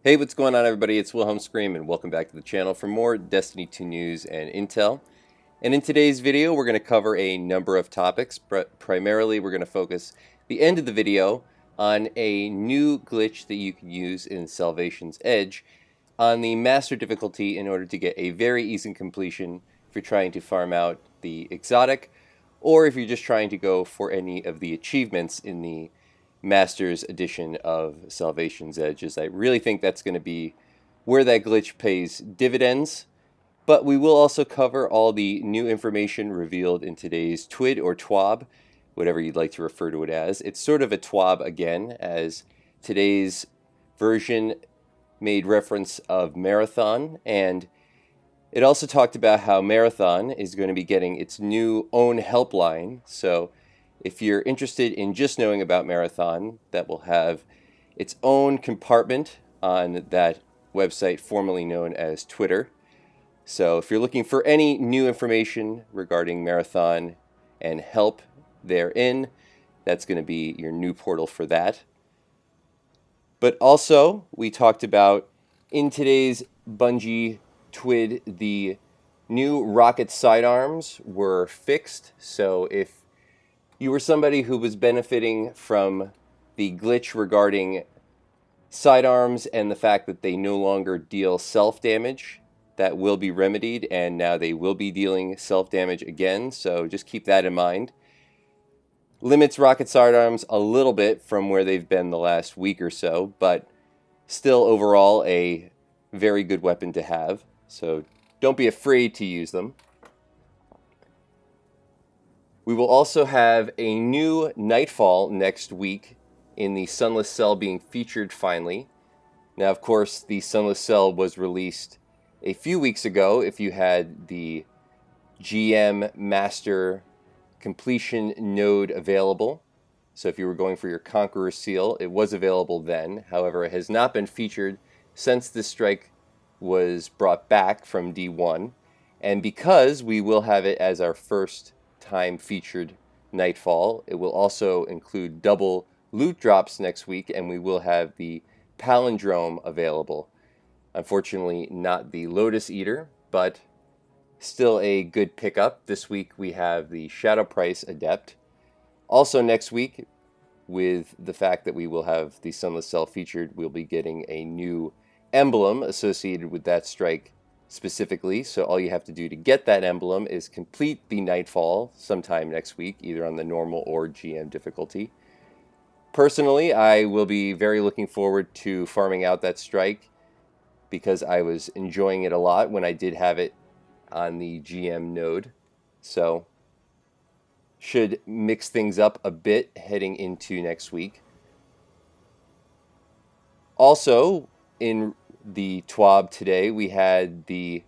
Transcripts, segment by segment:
Hey, what's going on, everybody? It's Wilhelm Scream, and welcome back to the channel for more Destiny 2 news and intel. And in today's video, we're going to cover a number of topics, but primarily we're going to focus the end of the video on a new glitch that you can use in Salvation's Edge on the Master difficulty in order to get a very easy completion if you're trying to farm out the Exoitc, or if you're just trying to go for any of the achievements in the Master's edition of Salvation's Edge, as I really think that's going to be where that glitch pays dividends. But we will also cover all the new information revealed in today's TWID or TWAB, whatever you'd like to refer to it as. It's sort of a TWAB again, as today's version made reference of Marathon, and it also talked about how Marathon is going to be getting its new own helpline. So if you're interested in just knowing about Marathon, that will have its own compartment on that website formerly known as Twitter. So if you're looking for any new information regarding Marathon and help therein, that's going to be your new portal for that. But also, we talked about in today's Bungie TWID, the new rocket sidearms were fixed. So if you were somebody who was benefiting from the glitch regarding sidearms and the fact that they no longer deal self-damage, that will be remedied, and now they will be dealing self-damage again, so just keep that in mind. Limits rocket sidearms a little bit from where they've been the last week or so, but still overall a very good weapon to have, so don't be afraid to use them. We will also have a new Nightfall next week in the Sunless Cell being featured finally. Now, of course, the Sunless Cell was released a few weeks ago if you had the GM Master completion node available. So if you were going for your Conqueror Seal, it was available then. However, it has not been featured since this strike was brought back from D1. And because we will have it as our first time featured Nightfall, it will also include double loot drops next week, and we will have the Palindrome available. Unfortunately, not the Lotus Eater, but still a good pickup. This week we have the Shadow Price Adept. Also next week, with the fact that we will have the Sunless Cell featured, we'll be getting a new emblem associated with that strike specifically. So all you have to do to get that emblem is complete the Nightfall sometime next week, either on the normal or GM difficulty. Personally, I will be very looking forward to farming out that strike because I was enjoying it a lot when I did have it on the GM node. So should mix things up a bit heading into next week. Also, in the TWAB today, we had the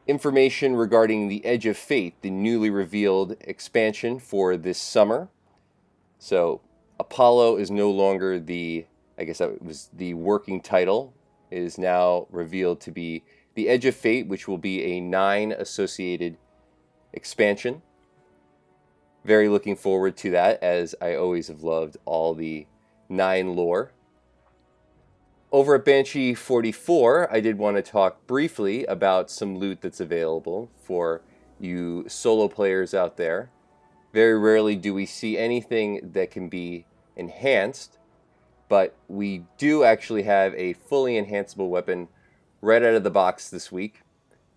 information regarding the Edge of Fate, the newly revealed expansion for this summer. So Apollo is no longer the, I guess that was the working title, it is now revealed to be the Edge of Fate, which will be a 9 associated expansion. Very looking forward to that, as I always have loved all the 9 lore. Over at Banshee 44, I did want to talk briefly about some loot that's available for you solo players out there. Very rarely do we see anything that can be enhanced, but we do actually have a fully enhanceable weapon right out of the box this week,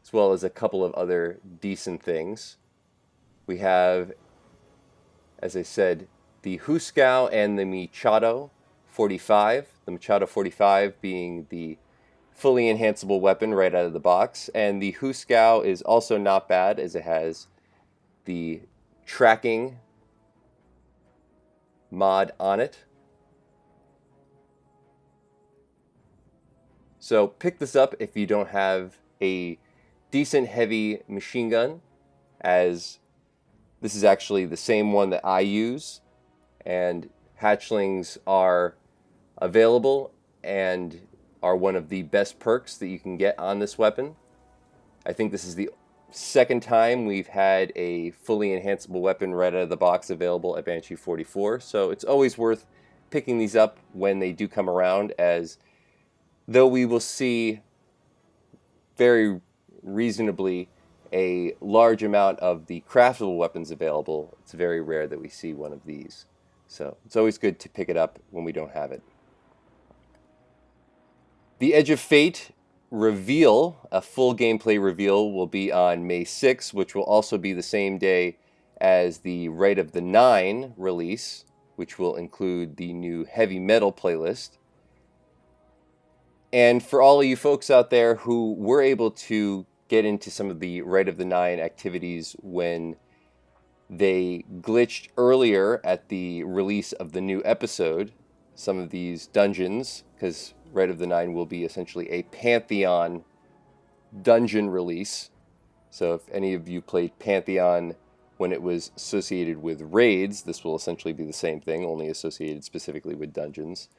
as well as a couple of other decent things. We have, as I said, the Huscow and the Machado 45, the Machado 45 being the fully enhanceable weapon right out of the box, and the Huscow is also not bad, as it has the tracking mod on it. So pick this up if you don't have a decent heavy machine gun, as this is actually the same one that I use, and hatchlings are available and are one of the best perks that you can get on this weapon. I think this is the second time we've had a fully enhanceable weapon right out of the box available at Banshee 44, so it's always worth picking these up when they do come around, as though we will see very reasonably a large amount of the craftable weapons available, it's very rare that we see one of these. So it's always good to pick it up when we don't have it. The Edge of Fate reveal, a full gameplay reveal, will be on May 6th, which will also be the same day as the Rite of the Nine release, which will include the new heavy metal playlist. And for all of you folks out there who were able to get into some of the Rite of the Nine activities when they glitched earlier at the release of the new episode, some of these dungeons, because Rite of the Nine will be essentially a Pantheon dungeon release. So if any of you played Pantheon when it was associated with raids, this will essentially be the same thing, only associated specifically with dungeons.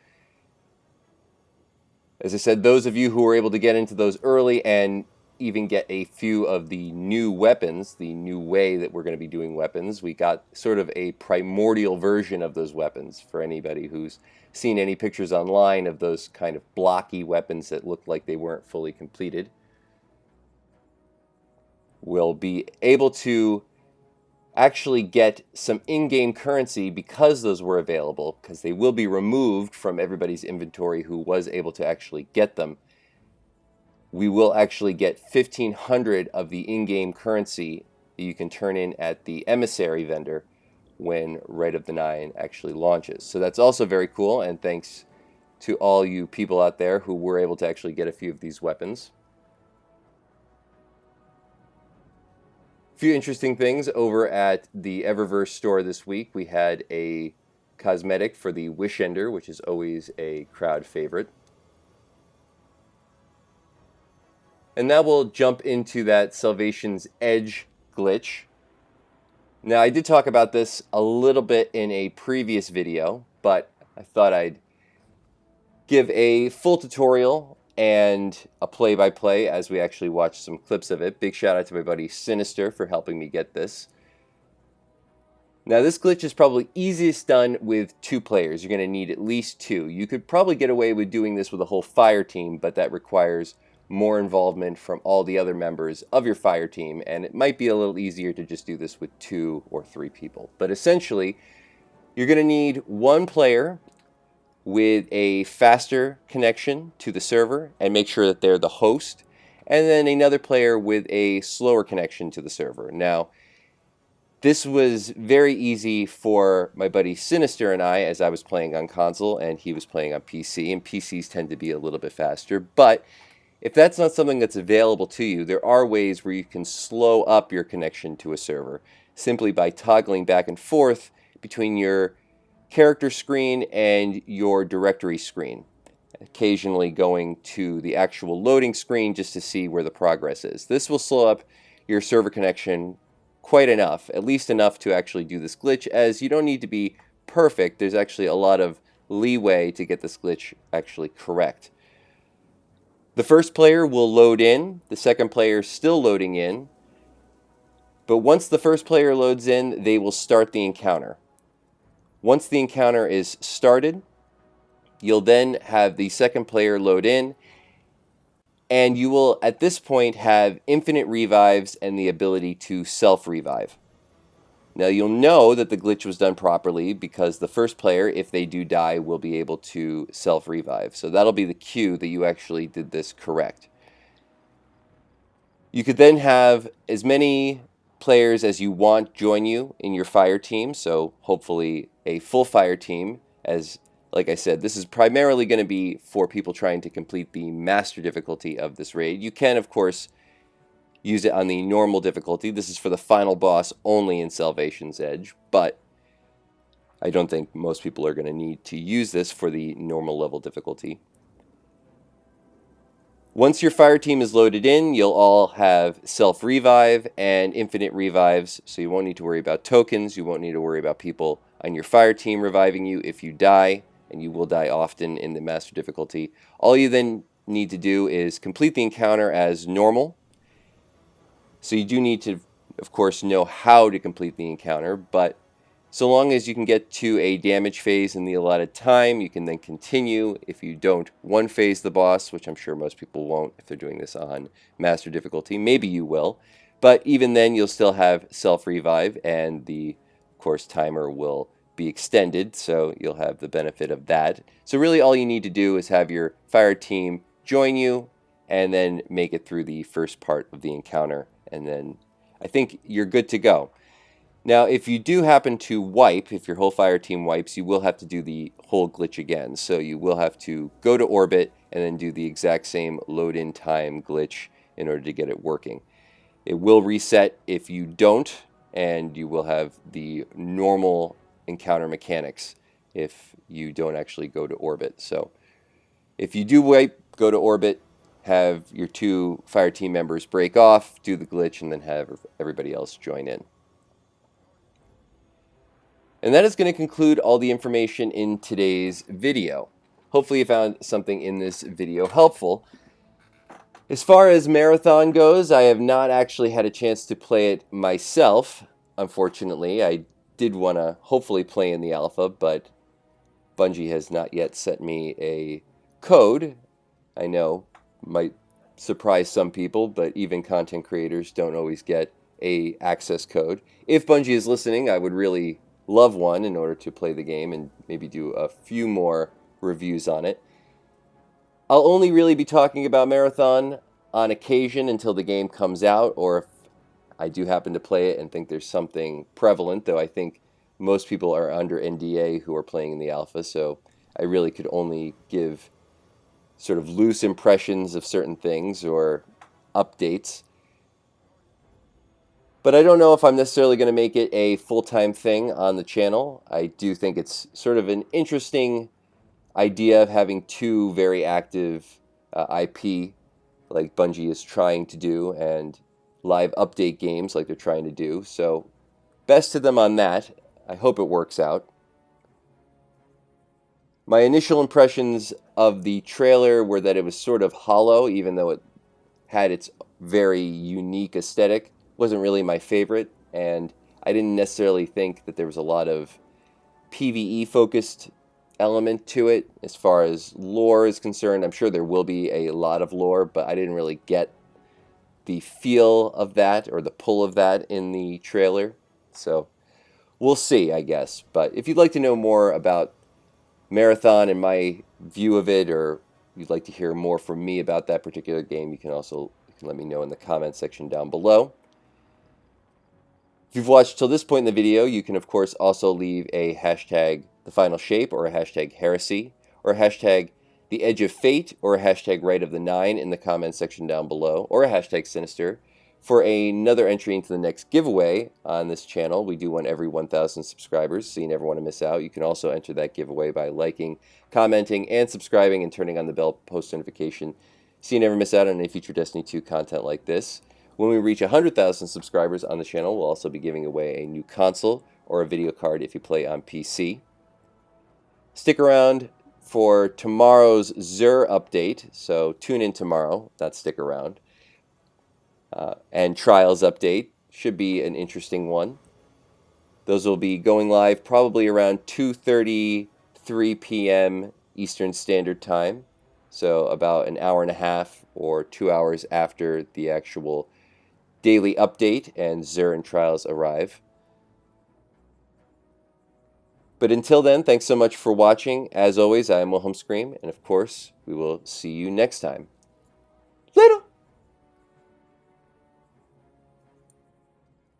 As I said, those of you who were able to get into those early and even get a few of the new weapons, the new way that we're going to be doing weapons, we got sort of a primordial version of those weapons for anybody who's seen any pictures online of those kind of blocky weapons that looked like they weren't fully completed. We'll be able to actually get some in-game currency because those were available, because they will be removed from everybody's inventory who was able to actually get them. We will actually get 1,500 of the in-game currency that you can turn in at the emissary vendor when Rite of the Nine actually launches. So that's also very cool, and thanks to all you people out there who were able to actually get a few of these weapons. A few interesting things over at the Eververse store this week. We had a cosmetic for the Wish Ender, which is always a crowd favorite. And now we'll jump into that Salvation's Edge glitch. Now, I did talk about this a little bit in a previous video, but I thought I'd give a full tutorial and a play-by-play as we actually watch some clips of it. Big shout out to my buddy Sinister for helping me get this. Now, this glitch is probably easiest done with 2 players. You're going to need at least 2. You could probably get away with doing this with a whole fire team, but that requires more involvement from all the other members of your fire team, and it might be a little easier to just do this with 2 or 3 people. But essentially, you're going to need 1 player with a faster connection to the server and make sure that they're the host, and then another player with a slower connection to the server. Now, this was very easy for my buddy Sinister and I, as I was playing on console and he was playing on PC, and PCs tend to be a little bit faster. But if that's not something that's available to you, there are ways where you can slow up your connection to a server simply by toggling back and forth between your character screen and your directory screen, occasionally going to the actual loading screen just to see where the progress is. This will slow up your server connection quite enough, at least enough to actually do this glitch, as you don't need to be perfect. There's actually a lot of leeway to get this glitch actually correct. The first player will load in, the second player is still loading in, but once the first player loads in, they will start the encounter. Once the encounter is started, you'll then have the second player load in, and you will, at this point, have infinite revives and the ability to self-revive. Now, you'll know that the glitch was done properly because the first player, if they do die, will be able to self-revive. So that'll be the cue that you actually did this correct. You could then have as many players as you want join you in your fire team, so hopefully a full fire team, as like I said, this is primarily going to be for people trying to complete the master difficulty of this raid. You can, of course, use it on the normal difficulty. This is for the final boss only in Salvation's Edge, but I don't think most people are going to need to use this for the normal level difficulty. Once your fire team is loaded in, you'll all have self-revive and infinite revives, so you won't need to worry about tokens. You won't need to worry about people on your fire team reviving you if you die, and you will die often in the master difficulty. All you then need to do is complete the encounter as normal. So you do need to, of course, know how to complete the encounter, but So long as you can get to a damage phase in the allotted time, you can then continue. If you don't one phase the boss, which I'm sure most people won't if they're doing this on master difficulty, maybe you will. But even then, you'll still have self-revive, and the, of course, timer will be extended, so you'll have the benefit of that. So really all you need to do is have your fire team join you, and then make it through the first part of the encounter, and then I think you're good to go. Now, if you do happen to wipe, if your whole fire team wipes, you will have to do the whole glitch again. So you will have to go to orbit and then do the exact same load-in time glitch in order to get it working. It will reset if you don't, and you will have the normal encounter mechanics if you don't actually go to orbit. So if you do wipe, go to orbit, have your 2 fire team members break off, do the glitch, and then have everybody else join in. And that is going to conclude all the information in today's video. Hopefully you found something in this video helpful. As far as Marathon goes, I have not actually had a chance to play it myself, unfortunately. I did want to hopefully play in the alpha, but Bungie has not yet sent me a code. I know might surprise some people, but even content creators don't always get a access code. If Bungie is listening, I would really love one in order to play the game and maybe do a few more reviews on it. I'll only really be talking about Marathon on occasion until the game comes out, or if I do happen to play it and think there's something prevalent, though I think most people are under NDA who are playing in the alpha, so I really could only give sort of loose impressions of certain things or updates. But I don't know if I'm necessarily going to make it a full-time thing on the channel. I do think it's sort of an interesting idea of having 2 very active IP like Bungie is trying to do, and live update games like they're trying to do. So best to them on that. I hope it works out. My initial impressions of the trailer were that it was sort of hollow, even though it had its very unique aesthetic. Wasn't really my favorite, and I didn't necessarily think that there was a lot of PvE focused element to it as far as lore is concerned. I'm sure there will be a lot of lore, but I didn't really get the feel of that or the pull of that in the trailer. So we'll see, I guess. But if you'd like to know more about Marathon and my view of it, or you'd like to hear more from me about that particular game, you can let me know in the comment section down below. If you've watched till this point in the video, you can of course also leave a hashtag the final shape, or a hashtag heresy, or a hashtag the edge of fate, or a hashtag right of the 9 in the comment section down below, or a hashtag sinister for another entry into the next giveaway on this channel. We do one every 1,000 subscribers, so you never want to miss out. You can also enter that giveaway by liking, commenting, and subscribing, and turning on the bell post notification so you never miss out on any future Destiny 2 content like this. When we reach 100,000 subscribers on the channel, we'll also be giving away a new console or a video card if you play on PC. Stick around for tomorrow's XUR update, so tune in tomorrow, not stick around. And Trials update should be an interesting one. Those will be going live probably around 2:33 p.m. Eastern Standard Time, so about an hour and a half or 2 hours after the actual daily update and XUR and Trials arrive. But until then, thanks so much for watching. As always, I am Wilhelm Scream, and of course, we will see you next time.